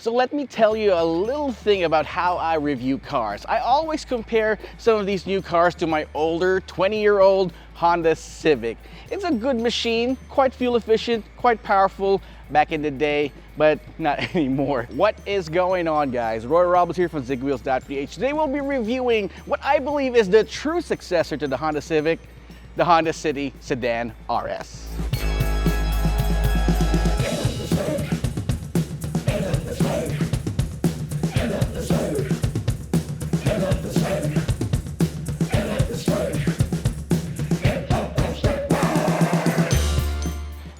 So let me tell you a little thing about how I review cars. I always compare some of these new cars to my older 20-year-old Honda Civic. It's a good machine, quite fuel efficient, quite powerful back in the day, but not anymore. What is going on, guys? Roy Robles here from Zigwheels.Ph. Today we'll be reviewing what I believe is the true successor to the Honda Civic, the Honda City Sedan RS.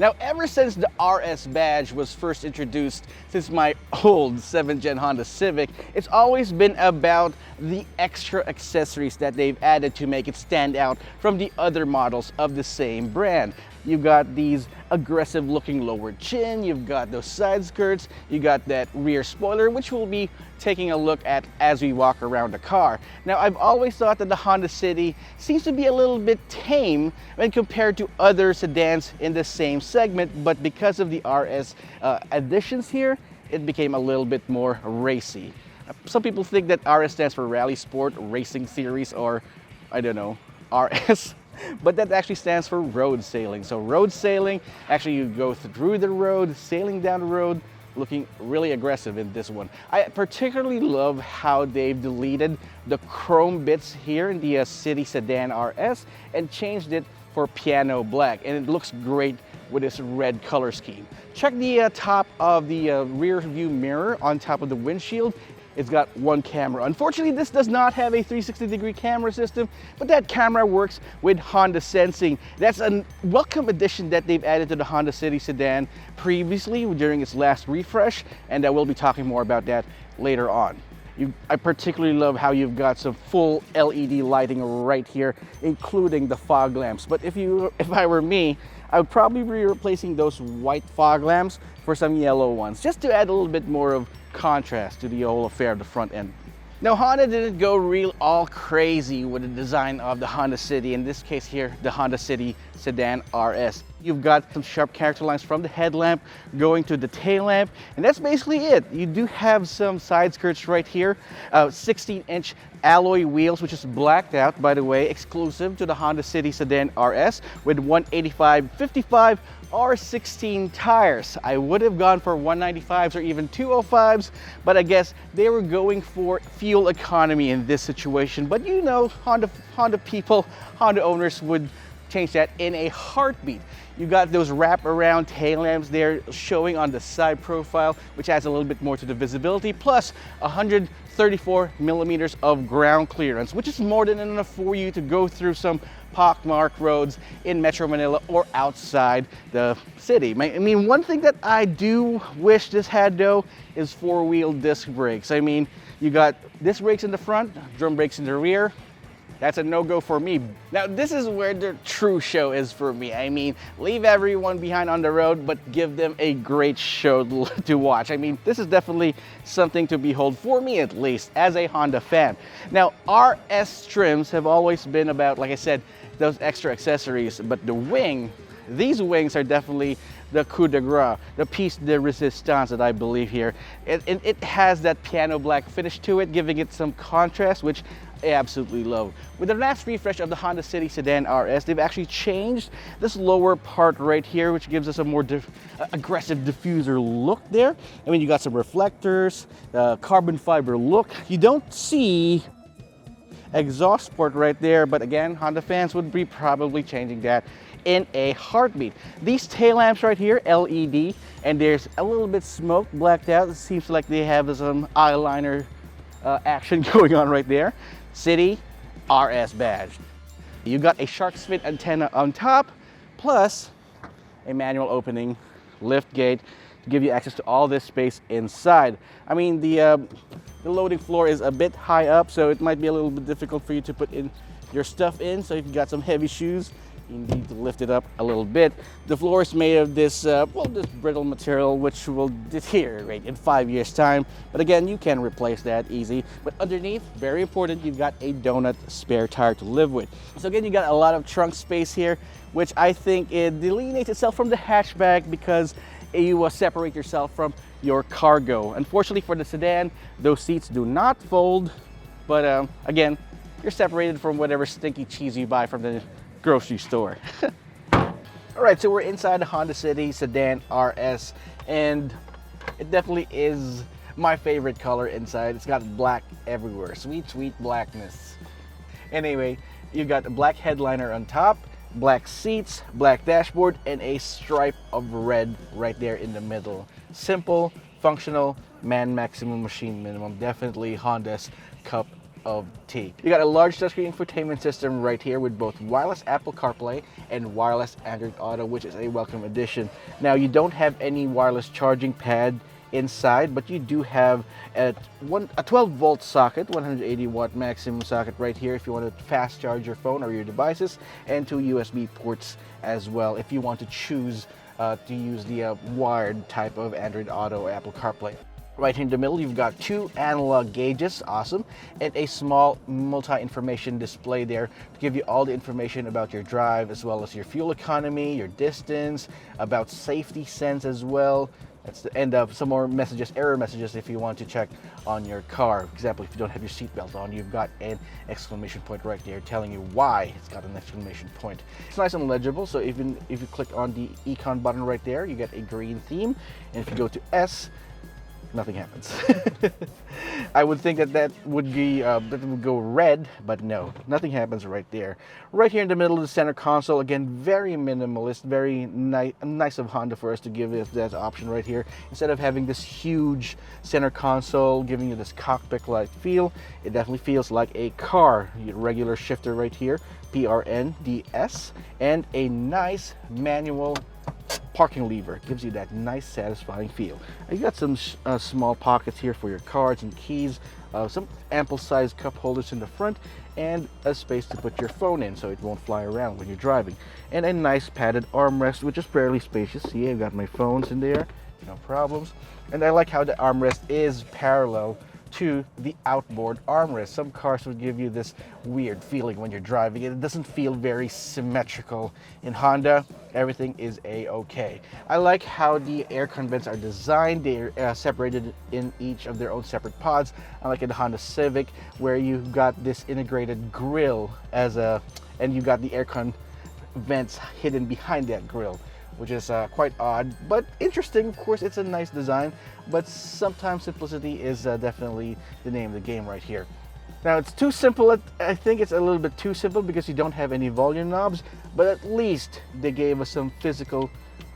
Now, ever since the RS badge was first introduced, since my old 7th gen Honda Civic, it's always been about the extra accessories that they've added to make it stand out from the other models of the same brand. You've got these aggressive looking lower chin, you've got those side skirts, you got that rear spoiler, which we'll be taking a look at as we walk around the car. Now, I've always thought that the Honda City seems to be a little bit tame when compared to other sedans in the same segment, but because of the RS additions here, it became a little bit more racy. Some people think that RS stands for Rally Sport Racing Series, or I don't know, RS. But that actually stands for road sailing. So road sailing, actually you go through the road, sailing down the road, looking really aggressive in this one. I particularly love how they've deleted the chrome bits here in the City Sedan RS and changed it for piano black, and it looks great with this red color scheme. Check the top of the rear view mirror on top of the windshield. It's got one camera. Unfortunately, this does not have a 360-degree camera system, but that camera works with Honda Sensing. That's a welcome addition that they've added to the Honda City Sedan previously during its last refresh, and we'll be talking more about that later on. I particularly love how you've got some full LED lighting right here, including the fog lamps. But if I were me, I would probably be replacing those white fog lamps for some yellow ones, just to add a little bit more of contrast to the whole affair of the front end. Now, Honda didn't go real all crazy with the design of the Honda City, in this case here, the Honda City Sedan RS. You've got some sharp character lines from the headlamp going to the tail lamp, and that's basically it. You do have some side skirts right here, 16-inch alloy wheels, which is blacked out, by the way, exclusive to the Honda City Sedan RS with 185/55 R16 tires. I would have gone for 195s or even 205s, but I guess they were going for fuel economy in this situation. But you know, Honda people, Honda owners would change that in a heartbeat. You got those wrap-around tail lamps there showing on the side profile, which adds a little bit more to the visibility, plus 134 millimeters of ground clearance, which is more than enough for you to go through some pockmarked roads in Metro Manila or outside the city. I mean, one thing that I do wish this had, though, is four-wheel disc brakes. I mean, you got disc brakes in the front, drum brakes in the rear. That's a no-go for me. Now, this is where the true show is for me. I mean, leave everyone behind on the road, but give them a great show to watch. I mean, this is definitely something to behold, for me at least, as a Honda fan. Now, RS trims have always been about, like I said, those extra accessories, but the wing, these wings are definitely the coup de grace, the piece de resistance that I believe here. It has that piano black finish to it, giving it some contrast, which I absolutely love. With the last refresh of the Honda City Sedan RS, they've actually changed this lower part right here, which gives us a more aggressive diffuser look there. I mean, you got some reflectors, carbon fiber look. You don't see exhaust port right there, but again, Honda fans would be probably changing that in a heartbeat. These tail lamps right here, LED, and there's a little bit smoke blacked out. It seems like they have some eyeliner action going on right there. City RS badge. You got a shark's fin antenna on top, plus a manual opening lift gate to give you access to all this space inside. I mean, the loading floor is a bit high up, so it might be a little bit difficult for you to put in your stuff in. So if you've got some heavy shoes, you need to lift it up a little bit. The floor is made of this, this brittle material, which will deteriorate in 5 years' time. But again, you can replace that easy. But underneath, very important, you've got a donut spare tire to live with. So again, you got a lot of trunk space here, which I think it delineates itself from the hatchback because you separate yourself from your cargo. Unfortunately for the sedan, those seats do not fold, but again, you're separated from whatever stinky cheese you buy from the grocery store. All right, so we're inside the Honda City Sedan RS, and it definitely is my favorite color inside. It's got black everywhere, sweet, sweet blackness. Anyway, you've got a black headliner on top, black seats, black dashboard, and a stripe of red right there in the middle. Simple, functional, man maximum, machine minimum. Definitely Honda's cup of tea. You got a large touchscreen infotainment system right here with both wireless Apple CarPlay and wireless Android Auto, which is a welcome addition. Now, you don't have any wireless charging pad inside, but you do have a 12 volt socket, 180 watt maximum socket right here if you want to fast charge your phone or your devices, and 2 USB ports as well if you want to choose to use the wired type of Android Auto or Apple CarPlay. Right here in the middle, you've got 2 analog gauges, awesome, and a small multi-information display there to give you all the information about your drive, as well as your fuel economy, your distance, about safety sense as well. That's the end of some more messages, error messages if you want to check on your car. For example, if you don't have your seatbelt on, you've got an exclamation point right there telling you why it's got an exclamation point. It's nice and legible, so even if you click on the icon button right there, you get a green theme, and if you go to S, nothing happens. I would think that would be that would go red, but no, nothing happens right there. Right here in the middle of the center console, again, very minimalist, very nice of Honda for us to give us that option right here. Instead of having this huge center console giving you this cockpit-like feel, it definitely feels like a car. Your regular shifter right here, PRNDS, and a nice manual parking lever. Gives you that nice satisfying feel. You got some small pockets here for your cards and keys, some ample sized cup holders in the front, and a space to put your phone in so it won't fly around when you're driving, and a nice padded armrest which is fairly spacious. See, I've got my phones in there, no problems. And I like how the armrest is parallel to the outboard armrest. Some cars would give you this weird feeling when you're driving. It doesn't feel very symmetrical. In Honda, everything is a-okay. I like how the aircon vents are designed. They're separated in each of their own separate pods. Unlike in the Honda Civic, where you've got this integrated grille and you got the aircon vents hidden behind that grille, which is quite odd, but interesting. Of course, it's a nice design, but sometimes simplicity is definitely the name of the game right here. Now, it's too simple. I think it's a little bit too simple because you don't have any volume knobs, but at least they gave us some physical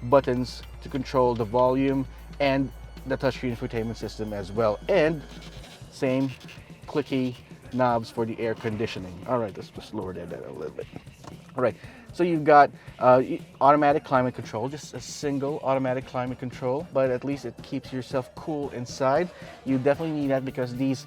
buttons to control the volume and the touchscreen infotainment system as well, and same clicky knobs for the air conditioning. All right, let's just lower that a little bit. All right, so you've got automatic climate control, just a single automatic climate control, but at least it keeps yourself cool inside. You definitely need that because these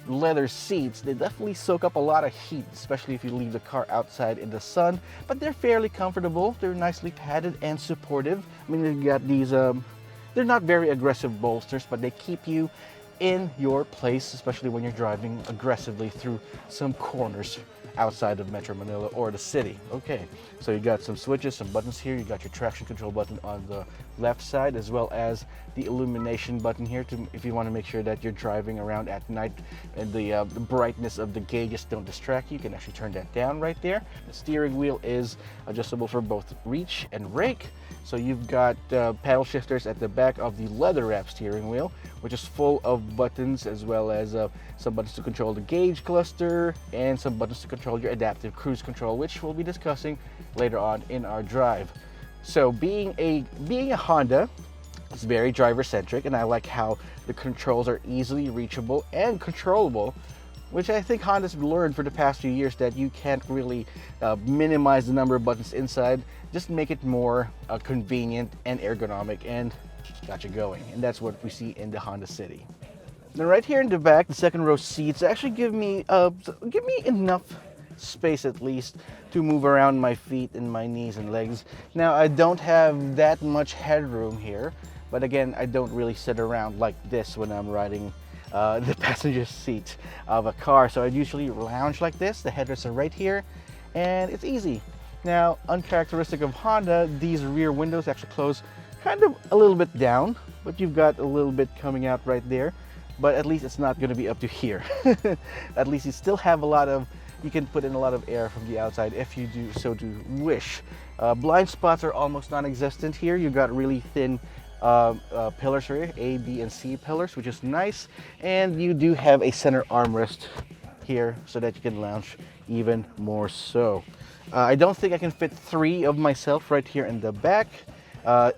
leather seats, they definitely soak up a lot of heat, especially if you leave the car outside in the sun, but they're fairly comfortable. They're nicely padded and supportive. I mean, you've got these, they're not very aggressive bolsters, but they keep you in your place, especially when you're driving aggressively through some corners outside of Metro Manila or the city. Okay, so you got some switches, some buttons here. You got your traction control button on the left side, as well as the illumination button here to, if you want to make sure that you're driving around at night and the brightness of the gauges don't distract you. You can actually turn that down right there. The steering wheel is adjustable for both reach and rake. So you've got paddle shifters at the back of the leather wrap steering wheel, which is full of buttons, as well as some buttons to control the gauge cluster and some buttons to control your adaptive cruise control, which we'll be discussing later on in our drive. So being a Honda, it's very driver centric, and I like how the controls are easily reachable and controllable, which I think Honda's learned for the past few years that you can't really minimize the number of buttons inside. Just make it more convenient and ergonomic, and got you going. And that's what we see in the Honda City. Now, right here in the back, the second row seats actually give me enough space at least to move around my feet and my knees and legs. Now, I don't have that much headroom here, but again, I don't really sit around like this when I'm riding the passenger seat of a car. So I usually lounge like this. The headrests are right here, and it's easy. Now, uncharacteristic of Honda, these rear windows actually close kind of a little bit down, but you've got a little bit coming out right there. But at least it's not going to be up to here. At least you still have a lot of, you can put in a lot of air from the outside if you do so do wish. Blind spots are almost non-existent here. You've got really thin pillars here, A, B, and C pillars, which is nice. And you do have a center armrest here so that you can lounge even more so. I don't think I can fit 3 of myself right here in the back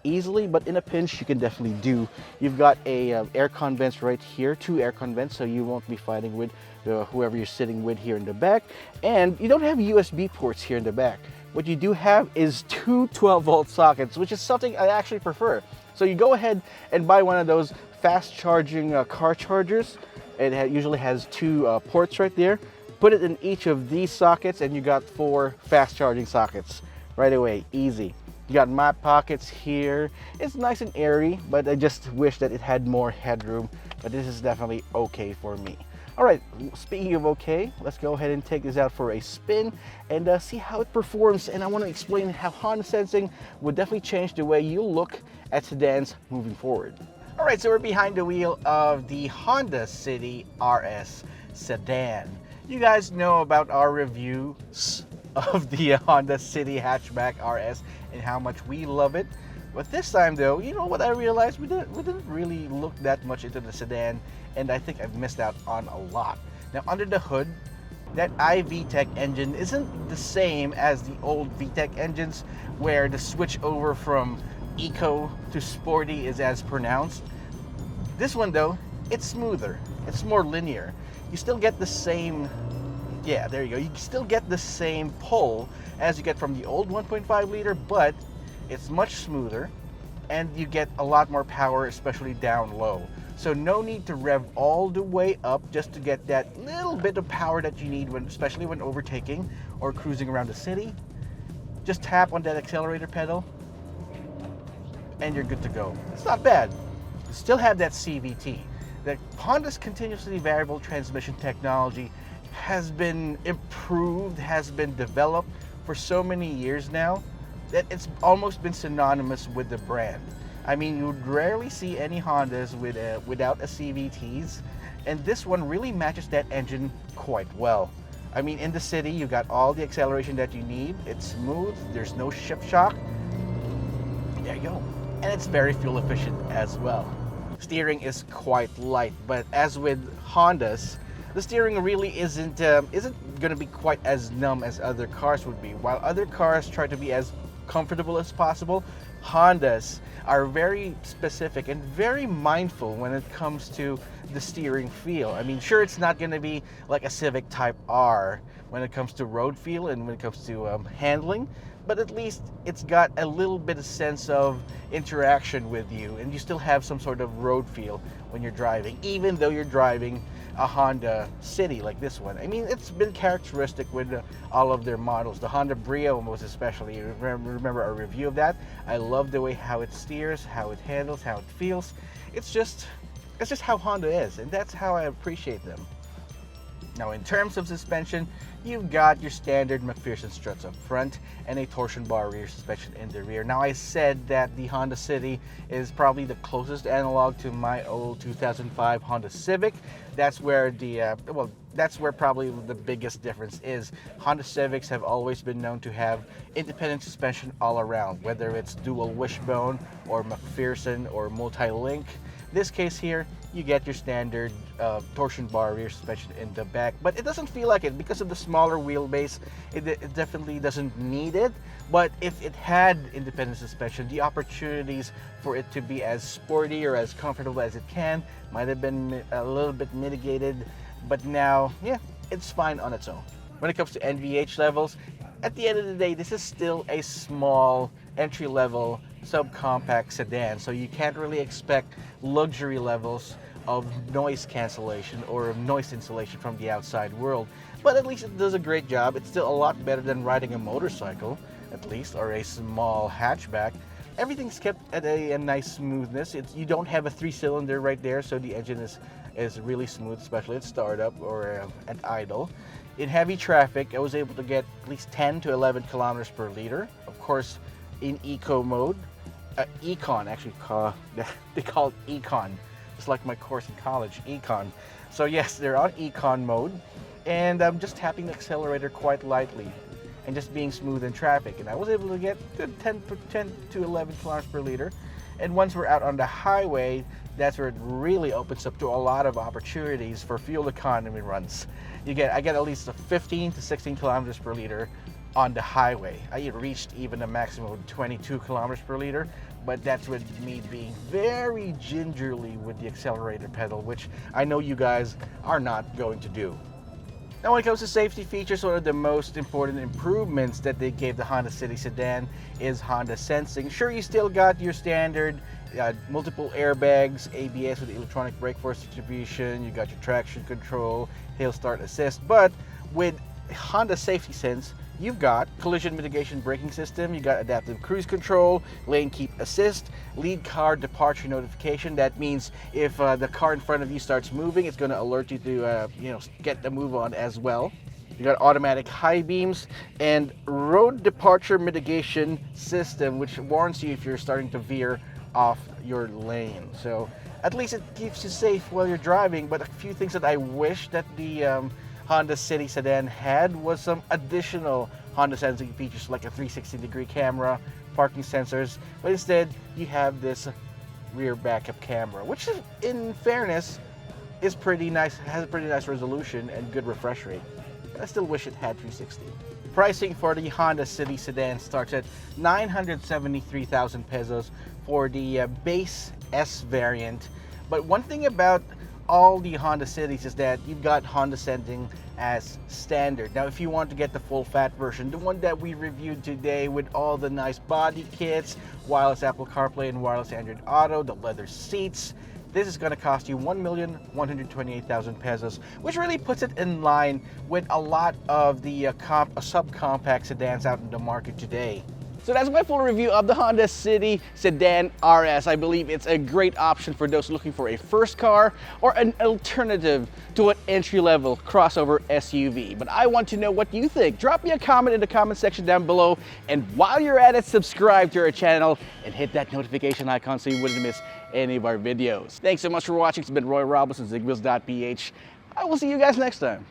easily, but in a pinch you can definitely do. You've got a aircon vents right here, 2 aircon vents, so you won't be fighting with whoever you're sitting with here in the back. And you don't have USB ports here in the back. What you do have is 2 12-volt sockets, which is something I actually prefer. So you go ahead and buy one of those fast charging car chargers. It usually has 2 ports right there. Put it in each of these sockets and you got 4 fast charging sockets right away, easy. You got map pockets here. It's nice and airy, but I just wish that it had more headroom, but this is definitely okay for me. All right, speaking of okay, let's go ahead and take this out for a spin and see how it performs. And I want to explain how Honda sensing would definitely change the way you look at sedans moving forward. All right, so we're behind the wheel of the Honda City RS sedan. You guys know about our reviews of the Honda City hatchback RS and how much we love it. But this time though, you know what I realized? We didn't really look that much into the sedan, and I think I've missed out on a lot. Now under the hood, that iVTEC engine isn't the same as the old VTEC engines where the switch over from eco to sporty is as pronounced. This one though, it's smoother, it's more linear. You still get the same, yeah, there you go. You still get the same pull as you get from the old 1.5 liter, but it's much smoother and you get a lot more power, especially down low. So no need to rev all the way up just to get that little bit of power that you need, especially when overtaking or cruising around the city. Just tap on that accelerator pedal and you're good to go. It's not bad. You still have that CVT. The Honda's continuously variable transmission technology has been improved, has been developed for so many years now that it's almost been synonymous with the brand. I mean, you would rarely see any Hondas without a CVTs, and this one really matches that engine quite well. I mean, in the city, you got all the acceleration that you need. It's smooth, there's no ship shock. There you go. And it's very fuel efficient as well. Steering is quite light, but as with Hondas, the steering really isn't going to be quite as numb as other cars would be. While other cars try to be as comfortable as possible, Hondas are very specific and very mindful when it comes to the steering feel. I mean, sure, it's not going to be like a Civic Type R when it comes to road feel and when it comes to handling, but at least it's got a little bit of sense of interaction with you, and you still have some sort of road feel when you're driving, even though you're driving a Honda City like this one. I mean, it's been characteristic with all of their models. The Honda Brio most especially. You remember our review of that? I love the way how it steers, how it handles, how it feels. It's just how Honda is, and that's how I appreciate them. Now, in terms of suspension, you've got your standard McPherson struts up front and a torsion bar rear suspension in the rear. Now, I said that the Honda City is probably the closest analog to my old 2005 Honda Civic. That's where that's where probably the biggest difference is. Honda Civics have always been known to have independent suspension all around, whether it's dual wishbone or McPherson or multi-link. This case here, you get your standard torsion bar rear suspension in the back, but it doesn't feel like it because of the smaller wheelbase. It definitely doesn't need it, but if it had independent suspension, the opportunities for it to be as sporty or as comfortable as it can might have been a little bit mitigated, but now, yeah, it's fine on its own. When it comes to NVH levels, at the end of the day, this is still a small entry-level subcompact sedan, so you can't really expect luxury levels of noise cancellation or noise insulation from the outside world, but at least it does a great job. It's still a lot better than riding a motorcycle, at least, or a small hatchback. Everything's kept at a nice smoothness. You don't have a 3-cylinder right there, so the engine is really smooth, especially at startup or at idle. In heavy traffic, I was able to get at least 10 to 11 kilometers per liter. Of course, in eco mode, Econ, actually they call it Econ. It's like my course in college, Econ. So yes, they're on Econ mode, and I'm just tapping the accelerator quite lightly and just being smooth in traffic. And I was able to get to 10 to 11 kilometers per liter. And once we're out on the highway, that's where it really opens up to a lot of opportunities for fuel economy runs. I get at least 15 to 16 kilometers per liter on the highway. I reached even a maximum of 22 kilometers per liter, but that's with me being very gingerly with the accelerator pedal, which I know you guys are not going to do. Now when it comes to safety features, one of the most important improvements that they gave the Honda City Sedan is Honda Sensing. Sure, you still got your standard multiple airbags, ABS with electronic brake force distribution, you got your traction control, hill start assist, but with Honda Safety Sense, you've got collision mitigation braking system, you got adaptive cruise control, lane keep assist, lead car departure notification. That means if the car in front of you starts moving, it's going to alert you to get the move on as well. You got automatic high beams and road departure mitigation system, which warns you if you're starting to veer off your lane. So at least it keeps you safe while you're driving. But a few things that I wish that the Honda City Sedan had was some additional Honda sensing features like a 360-degree camera, parking sensors, but instead you have this rear backup camera, which is, in fairness, is pretty nice, has a pretty nice resolution and good refresh rate. I still wish it had 360. Pricing for the Honda City Sedan starts at 973,000 pesos for the base S variant. But one thing about all the Honda Cities is that you've got Honda Sensing as standard. Now if you want to get the full fat version, the one that we reviewed today with all the nice body kits, wireless Apple CarPlay and wireless Android Auto, the leather seats, this is going to cost you 1,128,000 pesos, which really puts it in line with a lot of the subcompact sedans out in the market today. So that's my full review of the Honda City Sedan RS. I believe it's a great option for those looking for a first car or an alternative to an entry-level crossover SUV. But I want to know what you think. Drop me a comment in the comment section down below. And while you're at it, subscribe to our channel and hit that notification icon so you wouldn't miss any of our videos. Thanks so much for watching. It's been Roy Robinson, Zigwheels.Ph. I will see you guys next time.